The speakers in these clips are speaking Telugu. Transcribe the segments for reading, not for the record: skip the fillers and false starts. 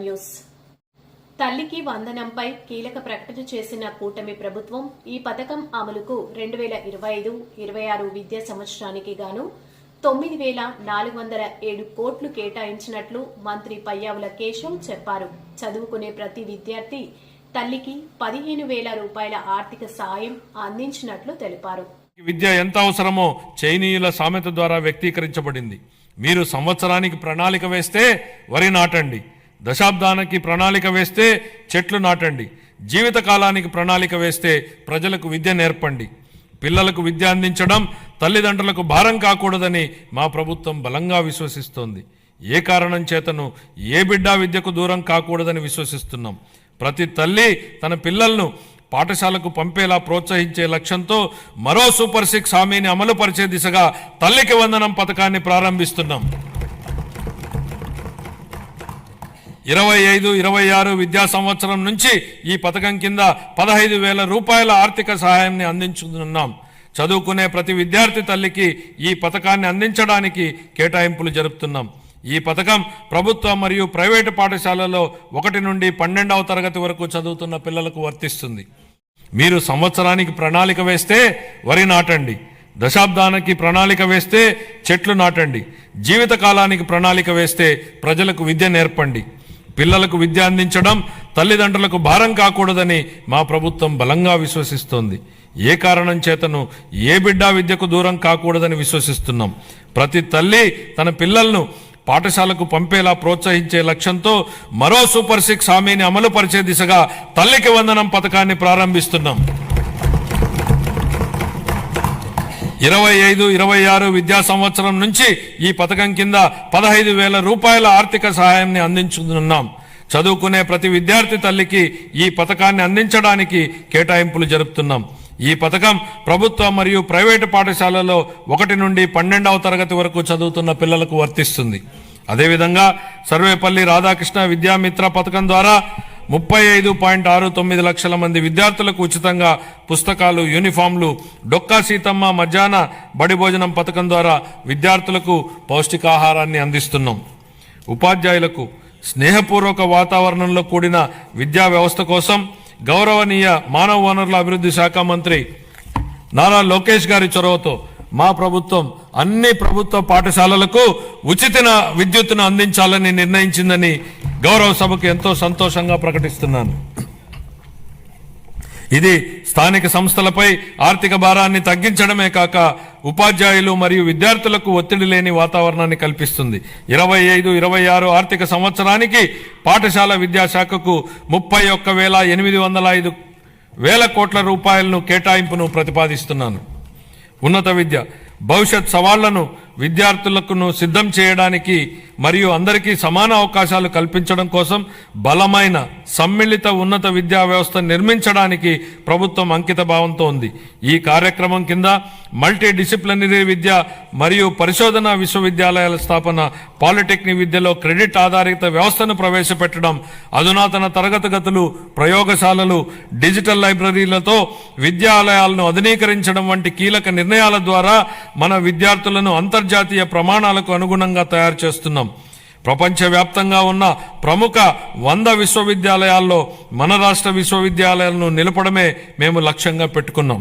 న్యూస్. తల్లికి వందనంపై కీలక ప్రకటన చేసిన కూటమి ప్రభుత్వం ఈ పథకం అమలుకు 2025-26 విద్యా సంవత్సరానికి గాను 9,407 కోట్లు కేటాయించినట్లు మంత్రి పయ్యావుల కేశవ్ చెప్పారు. చదువుకునే ప్రతి విద్యార్థి తల్లికి 15,000 రూపాయల ఆర్థిక సాయం అందించినట్లు తెలిపారు. విద్య ఎంత అవసరమో చైనీయుల సామెత ద్వారా వ్యక్తీకరించబడింది. మీరు సంవత్సరానికి ప్రణాళిక వేస్తే వరి నాటండి, దశాబ్దానికి ప్రణాళిక వేస్తే చెట్లు నాటండి, జీవితకాలానికి ప్రణాళిక వేస్తే ప్రజలకు విద్య నేర్పండి. పిల్లలకు విద్య అందించడం తల్లిదండ్రులకు భారం కాకూడదని మా ప్రభుత్వం బలంగా విశ్వసిస్తోంది. ఏ కారణం చేతను ఏ బిడ్డ విద్యకు దూరం కాకూడదని విశ్వసిస్తున్నాం. ప్రతి తల్లి తన పిల్లలను పాఠశాలకు పంపేలా ప్రోత్సహించే లక్ష్యంతో మరో సూపర్ 6 హామీని అమలు పరిచే దిశగా తల్లికి వందనం పథకాన్ని ప్రారంభిస్తున్నాం. 25-26 విద్యా సంవత్సరం నుంచి ఈ పథకం కింద 15,000 రూపాయల ఆర్థిక సహాయాన్ని అందించుతున్నాం. చదువుకునే ప్రతి విద్యార్థి తల్లికి ఈ పథకాన్ని అందించడానికి కేటాయింపులు జరుపుతున్నాం. ఈ పథకం ప్రభుత్వ మరియు ప్రైవేటు పాఠశాలలో 1 నుండి 12వ తరగతి వరకు చదువుతున్న పిల్లలకు వర్తిస్తుంది. మీరు సంవత్సరానికి ప్రణాళిక వేస్తే వరి నాటండి, దశాబ్దానికి ప్రణాళిక వేస్తే చెట్లు నాటండి, జీవితకాలానికి ప్రణాళిక వేస్తే ప్రజలకు విద్య నేర్పండి. పిల్లలకు విద్య అందించడం తల్లిదండ్రులకు భారం కాకూడదని మా ప్రభుత్వం బలంగా విశ్వసిస్తోంది. ఏ కారణం చేతను ఏ బిడ్డ విద్యకు దూరం కాకూడదని విశ్వసిస్తున్నాం. ప్రతి తల్లి తన పిల్లలను పాఠశాలకు పంపేలా ప్రోత్సహించే లక్ష్యంతో మరో సూపర్ 6 హామీని అమలు పరిచే దిశగా తల్లికి వందనం పథకాన్ని ప్రారంభిస్తున్నాం. 25-26 విద్యా సంవత్సరం నుంచి ఈ పథకం కింద 15,000 రూపాయల ఆర్థిక సహాయాన్ని అందించుతున్నాం. చదువుకునే ప్రతి విద్యార్థి తల్లికి ఈ పథకాన్ని అందించడానికి కేటాయింపులు జరుపుతున్నాం. ఈ పథకం ప్రభుత్వ మరియు ప్రైవేటు పాఠశాలలో 1 నుండి 12వ తరగతి వరకు చదువుతున్న పిల్లలకు వర్తిస్తుంది. అదేవిధంగా సర్వేపల్లి రాధాకృష్ణ విద్యామిత్ర పథకం ద్వారా 35.69 లక్షల మంది విద్యార్థులకు ఉచితంగా పుస్తకాలు, యూనిఫామ్లు, డొక్కా సీతమ్మ మధ్యాహ్న బడి భోజనం పథకం ద్వారా విద్యార్థులకు పౌష్టికాహారాన్ని అందిస్తున్నాం. ఉపాధ్యాయులకు స్నేహపూర్వక వాతావరణంలో కూడిన విద్యా వ్యవస్థ కోసం గౌరవనీయ మానవ వనరుల అభివృద్ధి శాఖ మంత్రి నారా లోకేష్ గారి చొరవతో మా ప్రభుత్వం అన్ని ప్రభుత్వ పాఠశాలలకు ఉచిత విద్యుత్తును అందించాలని నిర్ణయించిందని గౌరవ సభకు ఎంతో సంతోషంగా ప్రకటిస్తున్నాను. ఇది స్థానిక సంస్థలపై ఆర్థిక భారాన్ని తగ్గించడమే కాక ఉపాధ్యాయులు మరియు విద్యార్థులకు ఒత్తిడి లేని వాతావరణాన్ని కల్పిస్తుంది. 25-26 ఆర్థిక సంవత్సరానికి పాఠశాల విద్యాశాఖకు 31,805 కోట్ల రూపాయలను కేటాయింపును ప్రతిపాదిస్తున్నాను. ఉన్నత విద్య భవిష్యత్ సవాళ్లను విద్యార్థులకు సిద్ధం చేయడానికి మరియు అందరికీ సమాన అవకాశాలు కల్పించడం కోసం బలమైన సమ్మిళిత ఉన్నత విద్యా వ్యవస్థ నిర్మించడానికి ప్రభుత్వం అంకిత భావంతో ఉంది. ఈ కార్యక్రమం కింద మల్టీ డిసిప్లినరీ విద్య మరియు పరిశోధన విశ్వవిద్యాలయాల స్థాపన, పాలిటెక్నిక్ విద్యలో క్రెడిట్ ఆధారిత వ్యవస్థను ప్రవేశపెట్టడం, అధునాతన తరగతి గదులు, ప్రయోగశాలలు, డిజిటల్ లైబ్రరీలతో విద్యాలయాలను ఆధునీకరించడం వంటి కీలక నిర్ణయాల ద్వారా మన విద్యార్థులను అంతర్జాతీయ ప్రమాణాలకు అనుగుణంగా తయారు చేస్తున్నాం. ప్రపంచవ్యాప్తంగా ఉన్న ప్రముఖ 100 విశ్వవిద్యాలయాల్లో మన రాష్ట్ర విశ్వవిద్యాలయాలను నిలపడమే మేము లక్ష్యంగా పెట్టుకున్నాం.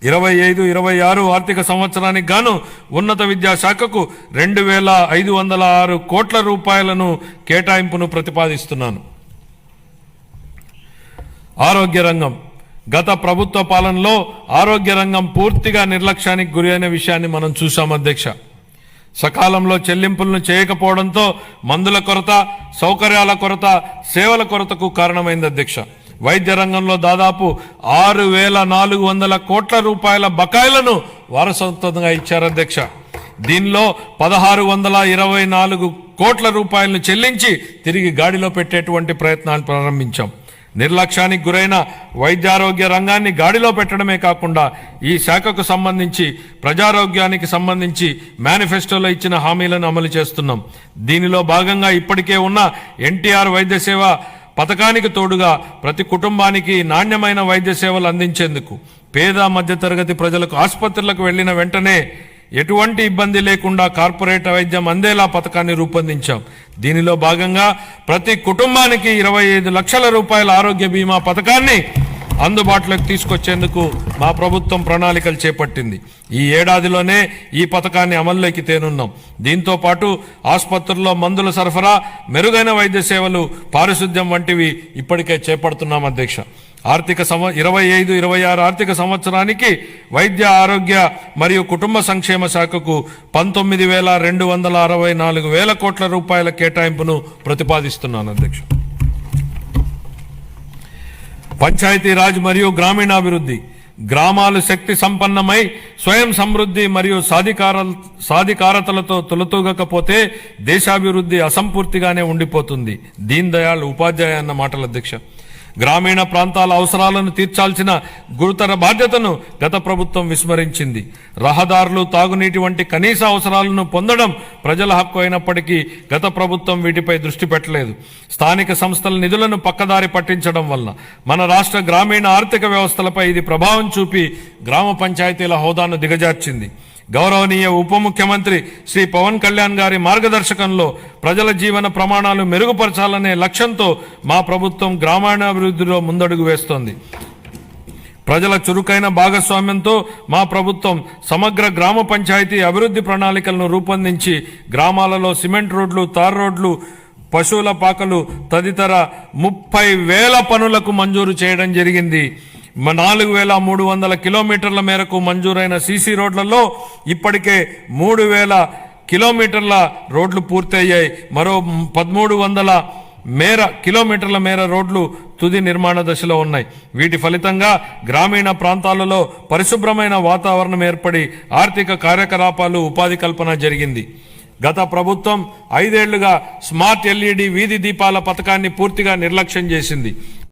25-26 ఆర్థిక సంవత్సరానికి గాను ఉన్నత విద్యాశాఖకు 2,506 కోట్ల రూపాయలను కేటాయింపును ప్రతిపాదిస్తున్నాను. ఆరోగ్య రంగం గత ప్రభుత్వ పాలనలో ఆరోగ్య రంగం పూర్తిగా నిర్లక్ష్యానికి గురి అయిన విషయాన్ని మనం చూశాం అధ్యక్ష. సకాలంలో చెల్లింపులను చేయకపోవడంతో మందుల కొరత, సౌకర్యాల కొరత, సేవల కొరతకు కారణమైంది అధ్యక్ష. వైద్య రంగంలో దాదాపు 6,400 కోట్ల రూపాయల బకాయిలను వారసత్వంగా ఇచ్చారు అధ్యక్ష. దీనిలో 1,624 కోట్ల రూపాయలను చెల్లించి తిరిగి గాడిలో పెట్టేటువంటి ప్రయత్నాలు ప్రారంభించాం. నిర్లక్ష్యానికి గురైన వైద్యారోగ్య రంగాన్ని గాడిలో పెట్టడమే కాకుండా ఈ శాఖకు సంబంధించి ప్రజారోగ్యానికి సంబంధించి మేనిఫెస్టోలో ఇచ్చిన హామీలను అమలు చేస్తున్నాం. దీనిలో భాగంగా ఇప్పటికే ఉన్న ఎన్టీఆర్ వైద్య సేవ పథకానికి తోడుగా ప్రతి కుటుంబానికి నాణ్యమైన వైద్య సేవలు అందించేందుకు పేద మధ్యతరగతి ప్రజలకు ఆసుపత్రులకు వెళ్లిన వెంటనే ఎటువంటి ఇబ్బంది లేకుండా కార్పొరేట్ వైద్యం అందేలా పథకాన్ని రూపొందించాం. దీనిలో భాగంగా ప్రతి కుటుంబానికి 25 లక్షల రూపాయల ఆరోగ్య బీమా పథకాన్ని అందుబాటులోకి తీసుకొచ్చేందుకు మా ప్రభుత్వం ప్రణాళికలు చేపట్టింది. ఈ ఏడాదిలోనే ఈ పథకాన్ని అమల్లోకి తేనున్నాం. దీంతో పాటు ఆసుపత్రుల్లో మందుల సరఫరా, మెరుగైన వైద్య సేవలు, పారిశుద్ధ్యం వంటివి ఇప్పటికే చేపడుతున్నాం అధ్యక్ష. 25-26 ఆర్థిక సంవత్సరానికి వైద్య ఆరోగ్య మరియు కుటుంబ సంక్షేమ శాఖకు 19,264 కోట్ల రూపాయల కేటాయింపును ప్రతిపాదిస్తున్నాను అధ్యక్ష. పంచాయతీరాజ్ మరియు గ్రామీణాభివృద్ధి. గ్రామాలు శక్తి సంపన్నమై స్వయం సమృద్ధి మరియు సాధికారతలతో తొలతూగకపోతే దేశాభివృద్ధి అసంపూర్తిగానే ఉండిపోతుంది. దీన్ దయాళ్ ఉపాధ్యాయ అన్న మాటల అధ్యక్ష. గ్రామీణ ప్రాంతాల అవసరాలను తీర్చాల్సిన గురుతర బాధ్యతను గత ప్రభుత్వం విస్మరించింది. రహదారులు, తాగునీటి వంటి కనీస అవసరాలను పొందడం ప్రజల హక్కు అయినప్పటికీ గత ప్రభుత్వం వీటిపై దృష్టి పెట్టలేదు. స్థానిక సంస్థల నిధులను పక్కదారి పట్టించడం వల్ల మన రాష్ట్ర గ్రామీణ ఆర్థిక వ్యవస్థలపై ఇది ప్రభావం చూపి గ్రామ పంచాయతీల హోదాను దిగజార్చింది. గౌరవనీయ ఉప ముఖ్యమంత్రి శ్రీ పవన్ కళ్యాణ్ గారి మార్గదర్శకంలో ప్రజల జీవన ప్రమాణాలు మెరుగుపరచాలనే లక్ష్యంతో మా ప్రభుత్వం గ్రామీణాభివృద్ధిలో ముందడుగు వేస్తోంది. ప్రజల చురుకైన భాగస్వామ్యంతో మా ప్రభుత్వం సమగ్ర గ్రామ పంచాయతీ అభివృద్ధి ప్రణాళికలను రూపొందించి గ్రామాలలో సిమెంట్ రోడ్లు, తార్ రోడ్లు, పశువుల పాకలు తదితర 30,000 పనులకు మంజూరు చేయడం జరిగింది. 4,300 కిలోమీటర్ల మేరకు మంజూరైన సీసీ రోడ్లలో ఇప్పటికే 3,000 కిలోమీటర్ల రోడ్లు పూర్తయ్యాయి. మరో 1,300 కిలోమీటర్ల మేర రోడ్లు తుది నిర్మాణ దశలో ఉన్నాయి. వీటి ఫలితంగా గ్రామీణ ప్రాంతాలలో పరిశుభ్రమైన వాతావరణం ఏర్పడి ఆర్థిక కార్యకలాపాలు, ఉపాధి కల్పన జరిగింది. గత ప్రభుత్వం 5 ఏళ్లుగా స్మార్ట్ LED వీధి దీపాల పథకాన్ని పూర్తిగా నిర్లక్ష్యం చేసింది.